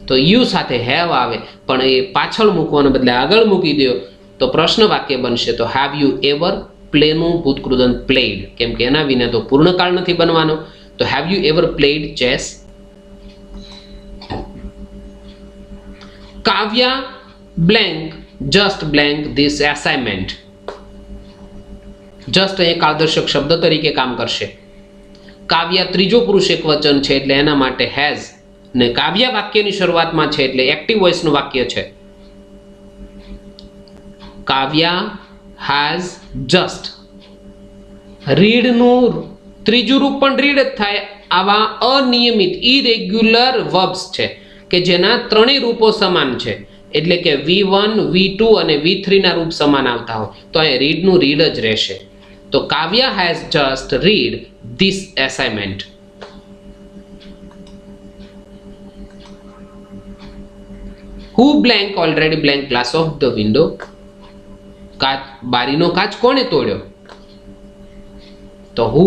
તો યુ સાથે હેવ આવે, પણ એ પાછળ મૂકવાને બદલે આગળ મૂકી દો તો પ્રશ્ન વાક્ય બનશે. તો હેવ યુ એવર, પ્લેનું ભૂતકૃદંત પ્લેડ, કેમ કે એના વિના તો પૂર્ણકાળ નથી બનવાનો. તો have you ever played chess? Kavya blank just blank this assignment. Just અહીંયા કાળદર્શક શબ્દ તરીકે કામ કરશે. કાવ્યા ત્રીજો પુરુષ એકવચન છે એટલે એના માટે હેઝ, ને કાવ્યા વાક્યની શરૂઆતમાં છે એટલે એક્ટિવ વોઇસનું વાક્ય છે. કાવ્યા હેઝ જસ્ટ. રીડનું ત્રીજું રૂપ પણ રીડ જ થાય. આવા અનિયમિત ઇરેગ્યુલર વર્બ્સ છે કે જેના ત્રણેય રૂપો સમાન છે, એટલે કે V1, V2 અને V3 ના રૂપ સમાન આવતા હોય તો અહીંયા રીડનું રીડ જ રહેશે. તો Kavya has just read this assignment. Who blank already blank glass of the window. બારીનો કાચ કોણે તોડ્યો? તો હુ.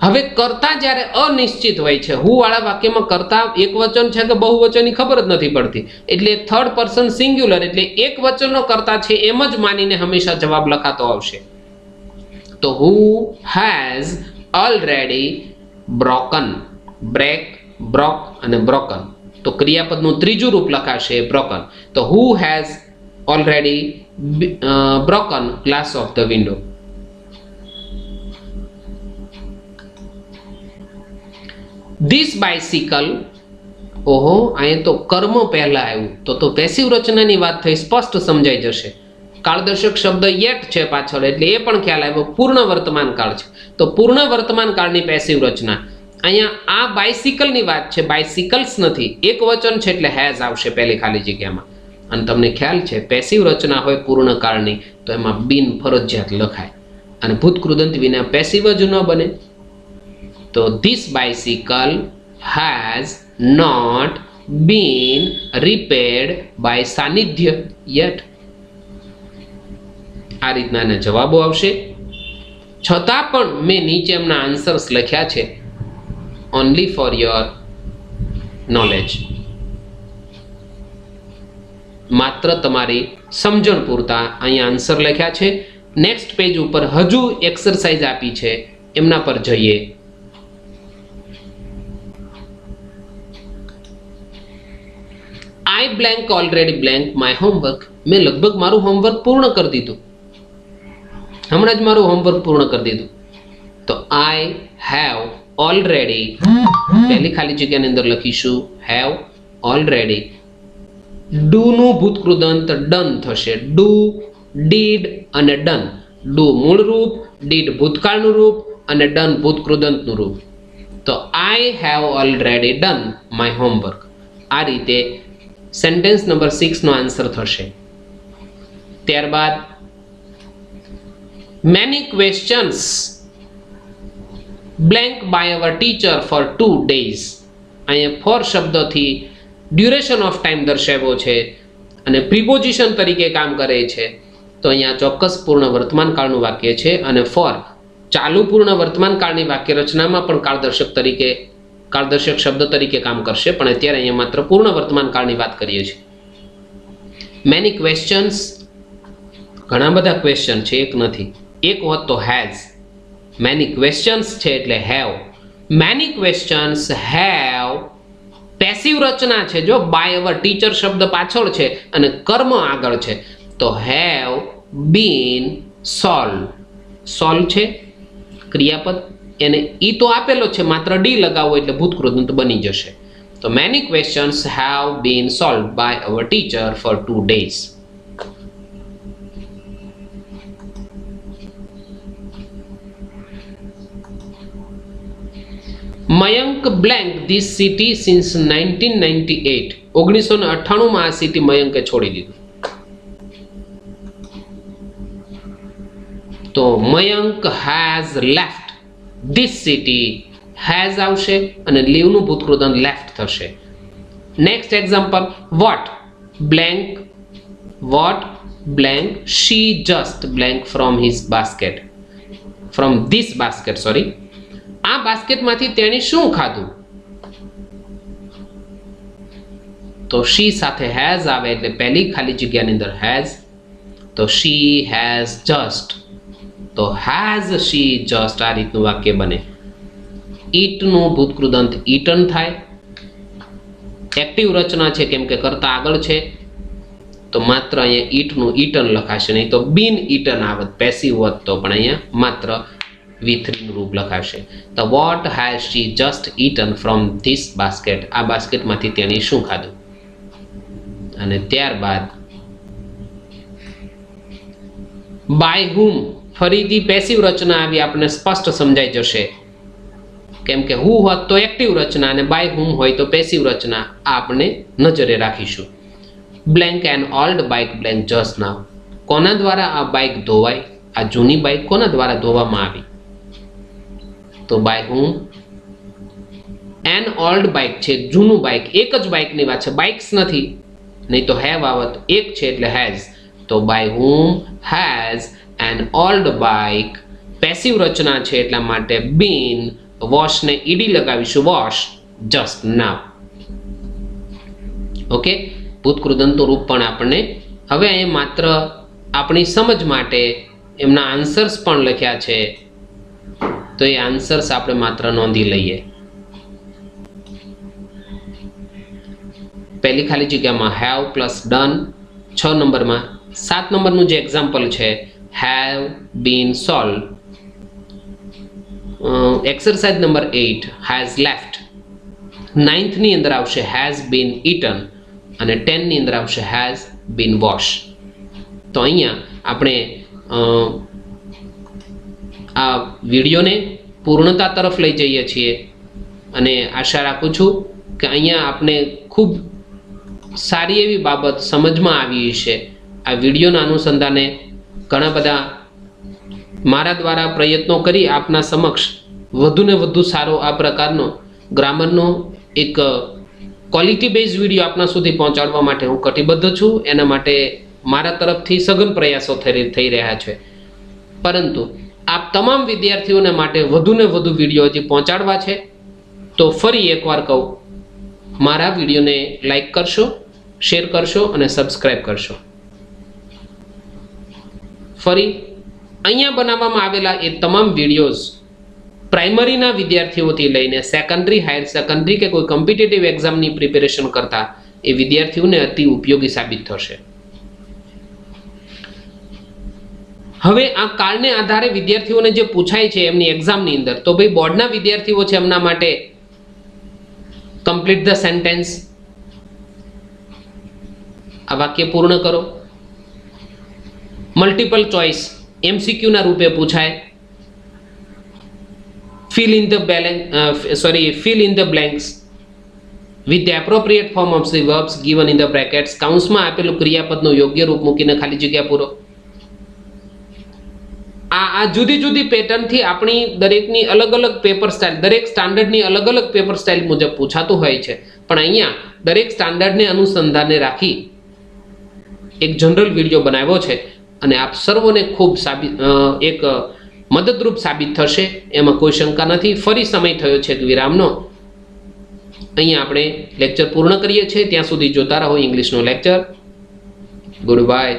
હવે કર્તા જ્યારે અનિશ્ચિત હોય છે, હુ વાળા વાક્યમાં કર્તા એક વચન છે કે બહુવચનની ખબર જ નથી પડતી, એટલે થર્ડ પર્સન સિંગ્યુલર એટલે એક વચનનો કર્તા છે એમ જ માનીને હંમેશા જવાબ લખાતો આવશે. તો who has already broken. Break, broke અને બ્રોકન. તો ક્રિયાપદનું ત્રીજું રૂપ લખાશે બ્રોકન. તો who has already broken glass of the window. This bicycle. ઓહો, અહીંયા તો કર્મ પહેલા આવ્યું તો પેસિવ રચનાની વાત થઈ, સ્પષ્ટ સમજાઈ જશે. કાળદર્શક શબ્દ યેટ છે પાછળ એટલે એ પણ ખ્યાલ આવ્યો. પૂર્ણ વર્તમાન કાળ છે તો પૂર્ણ વર્તમાન કાળની પેસિવ રચના. અહીંયા આ બાયસિકલની વાત છે, બાયસિકલ્સ નથી. એક વચન છે એટલે હેઝ આવશે પહેલી ખાલી જગ્યામાં. અને તમને ખ્યાલ છે પેસિવ રચના હોય પૂર્ણ કાળની તો એમાં બિન ફરજિયાત લખાય, અને ભૂતકૃદંત વિના પેસિવ જ ન બને. તો this bicycle has not been repaired by Sanidhya yet. આ રીતના એના જવાબો આવશે. છતાં પણ મેં નીચે એમના આન્સર્સ લખ્યા છે ઓનલી ફોર યોર નોલેજ. માત્ર તમારી સમજણ પૂરતા અહીંયા આન્સર લખ્યા છે. નેક્સ્ટ પેજ ઉપર હજુ એક્સરસાઇઝ આપી છે, એમના પર જઈએ. I blank already blank my homework. મેં લગભગ મારું હોમવર્ક પૂર્ણ કરી દીધું. હમણાં જ મારું હોમવર્ક પૂર્ણ કરી દીધું. તો આઈ હેવ ઓલરેડી, પહેલી ખાલી જગ્યાની અંદર લખીશું હેવ ઓલરેડી. ડુ નું ભૂતકૃદંત ડન થશે. ડુ, ડીડ અને ડન. ડુ મૂળ રૂપ, ડીડ ભૂતકાળનું રૂપ અને ડન ભૂતકૃદંતનું રૂપ. તો I have already done my homework. આ રીતે સેન્ટેન્સ નંબર 6 નો આન્સર થશે. ત્યારબાદ many questions blank by our teacher for 2 days. અહીંયા ફોર શબ્દથી ડ્યુરેશન ઓફ ટાઈમ દર્શાવ્યો છે અને પ્રિપોઝિશન તરીકે કામ કરે છે. તો અહીંયા ચોક્કસ પૂર્ણ વર્તમાન કાળનું વાક્ય છે, અને ફોર ચાલુ પૂર્ણ વર્તમાન કાળની વાક્ય રચનામાં પણ કાળદર્શક શબ્દ તરીકે કામ કરશે, પણ અત્યારે અહીંયા માત્ર પૂર્ણ વર્તમાન કાળની વાત કરીએ છીએ. મેની ક્વેશ્ચન્સ, ઘણા બધા ક્વેશ્ચન છે, એક નથી. એક હોત તો હેઝ. મેની ક્વેશ્ચન્સ છે એટલે have. Many questions have passive રચના છે. જો બાય અવર ટીચર શબ્દ પાછળ છે અને કર્મ આગળ છે તો હેવ બીન સોલ્વ. સોલ્વ છે ક્રિયાપદ, એને ઈ તો આપેલો છે, માત્ર ડી લગાવો એટલે ભૂતકૃદંત બની જશે. તો many questions have been solve by our teacher for 2 days. Mayank blank this city since 1998. 1998 આ સિટી મયંકે છોડી દીધું. તો Mayank has left this city. Has આવશે અને લીવનું ભૂતકૃદંત લેફ્ટ થશે. Next example, what blank she just blank from his basket. From this basket, sorry. આ બાસ્કેટમાંથી તેણે શું ખાધું? તો she સાથે has આવે એટલે પહેલી ખાલી જગ્યાની અંદર has. તો she has just. તો has she just આ રીતનું વાક્ય બને. eat નું ભૂતકૃદંત eaten થાય. એક્ટિવ રચના છે કેમ કે કરતા આગળ છે, તો માત્ર અહીંયા eat નું eaten લખાશે, નહીં તો been eaten આવત, પેસિવ હોત તો પણ અહીંયા માત્ર V3 નું રૂપ લખાશે. તો what has she just eaten from this basket? આ બાસ્કેટમાંથી તેણે શું ખાધું? અને ત્યારબાદ by whom, ફરીથી પેસિવ રચના આવી આપણને સ્પષ્ટ સમજાઈ જશે કેમ કે who હોત તો એક્ટિવ રચના અને by whom હોય તો પેસિવ રચના. આ આપણે નજરે રાખીશું. blank an old bike blank just now. કોના દ્વારા આ બાઇક ધોવાય? આ જૂની બાઇક કોના દ્વારા ધોવામાં આવી? તો by whom. an old bike છે, જૂનું બાઇક, એક જ બાઇકની વાત છે, બાઇક્સ નથી, નહીં તો have આવત, એક છે એટલે has. તો by whom has an old bike, passive રચના છે એટલા માટે been, વોશ ને ઈડી લગાવીશું, વોશ just now. ઓકે, ભૂતકૃદંતનું રૂપ પણ આપણને હવે અહીં માત્ર આપણી સમજ માટે એમના આન્સર્સ પણ લખ્યા છે, તો એ આન્સર્સ આપણે માત્ર નોંધી લઈએ. પહેલી ખાલી જગ્યામાં have પ્લસ done 6 નંબરમાં. 7 નંબરનું જે એક્ઝામ્પલ છે have been solved. Exercise number 8 has left. 9th ની અંદર આવશે has been eaten અને 10 ની અંદર આવશે has been washed. તો અહીંયા આપણે આ વિડીયોને પૂર્ણતા તરફ લઈ જઈએ છીએ અને આશા રાખું છું કે અહીંયા આપણે ખૂબ સારી એવી બાબત સમજમાં આવી છે. આ વિડીયોના અનુસંધાને ઘણા બધા મારા દ્વારા પ્રયત્નો કરી આપના સમક્ષ વધુને વધુ સારો આ પ્રકારનો ગ્રામરનો એક ક્વોલિટી બેઝ વિડીયો આપના સુધી પહોંચાડવા માટે હું કટિબદ્ધ છું. એના માટે મારા તરફથી સઘન પ્રયાસો થઈ રહ્યા છે, પરંતુ આપ તમામ વિદ્યાર્થીઓને માટે વધુને વધુ વિડીયો હજી પહોંચાડવા છે. તો ફરી એકવાર કહું, મારા વિડીયોને લાઈક કરશો, શેર કરશો અને સબસ્ક્રાઈબ કરશો. ફરી અહીંયા બનાવવામાં આવેલા એ તમામ વિડીયોઝ પ્રાઇમરીના વિદ્યાર્થીઓથી લઈને સેકન્ડરી, હાયર સેકન્ડરી કે કોઈ કોમ્પિટિટિવ એક્ઝામની પ્રિપેરેશન કરતા એ વિદ્યાર્થીઓને અતિ ઉપયોગી સાબિત થશે. હવે આ કાળને આધારે વિદ્યાર્થીઓને જે પૂછાય છે એમની એક્ઝામની અંદર, તો ભાઈ બોર્ડના વિદ્યાર્થીઓ છે એમના માટે કમ્પ્લીટ ધ સેન્ટેન્સ, આ વાક્ય પૂર્ણ કરો. મલ્ટિપલ ચોઇસ MCQ ના રૂપે પૂછાય. fill in the blanks with the appropriate form of the verbs given in the brackets. કૌંસમાં આપેલું ક્રિયાપદનું યોગ્ય રૂપ મૂકીને ખાલી જગ્યા પૂરો. આ જુદી જુદી પેટર્નથી આપણી દરેકની અલગ અલગ પેપર સ્ટાઇલ, દરેક સ્ટાન્ડર્ડની અલગ અલગ પેપર સ્ટાઇલ મુજબ પૂછાતું હોય છે, પણ અહીંયા દરેક સ્ટાન્ડર્ડને અનુસંધાને રાખી એક જનરલ વિડીયો બનાવ્યો છે અને આપ સર્વોને ખૂબ એક મદદરૂપ સાબિત થશે, એમાં કોઈ શંકા નથી. ફરી સમય થયો છે વિરામનો. અહીંયા આપણે લેક્ચર પૂર્ણ કરીએ છીએ. ત્યાં સુધી જોતા રહો ઇંગ્લિશનો લેક્ચર. Good bye.